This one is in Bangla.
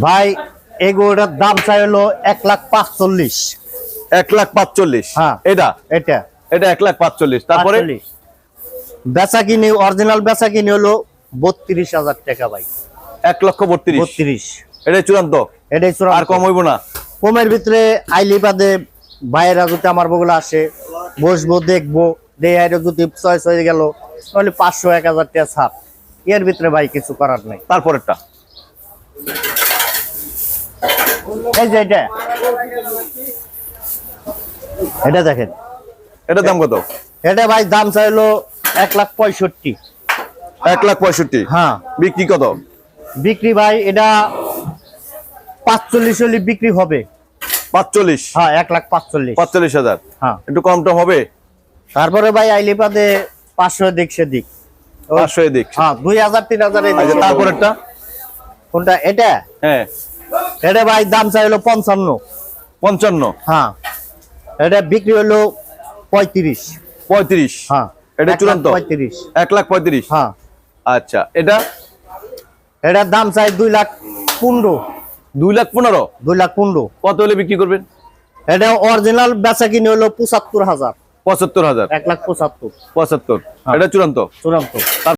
ভাই এই গরুটার দাম চাই হলো 1,45,000। 1,45,000। হ্যাঁ এটা এটা এটা 1,45,000। তারপরে 45। বেচা কিনে অরিজিনাল বেচা কিনে হলো 32,000 টাকা ভাই। 1,32,000। 32। এটাই চূড়ান্ত, এটাই আর কম হইব না। কমের ভিতরে আইলি বাদে বাইরা যদি আমার বগুলা আসে, বসবো দেখবো, দেয়ারে যদি চয়েস হয়ে গেল তাহলে 500-1,000 টাকা ছাড়। এর ভিতরে ভাই কিছু করার নাই। তারপরেরটা এই যে এটা দেখেন, এটার দাম কত? এটা ভাই দাম চাইলো 1,65,000। 1,65,000। হ্যাঁ বিক্রি কত? বিক্রি ভাই এটা 45 হলে বিক্রি হবে। 45। হ্যাঁ 1,45,000। 45,000। হ্যাঁ একটু কম টম হবে। তারপরে ভাই আইলি পাদে 500 দিক সেদিক। 500 এদিক। হ্যাঁ 2,000-3,000 আচ্ছা তারপরেরটা? কোনটা এটা? হ্যাঁ এটা ভাই দাম চাইলো 55। 55। হ্যাঁ এটা বিক্রি হলো 35। 35। হ্যাঁ এটা চূড়ান্ত 35। 1,35,000। হ্যাঁ আচ্ছা এটা? এটার দাম চাই 2,15,000। 2,15,000। 2,15,000। কত হলে বিক্রি করবেন? এটা অরিজিনাল বেচা কিনে হলো 75,000। 75,000। 1,75,000। 75। এটা চূড়ান্ত। চূড়ান্ত।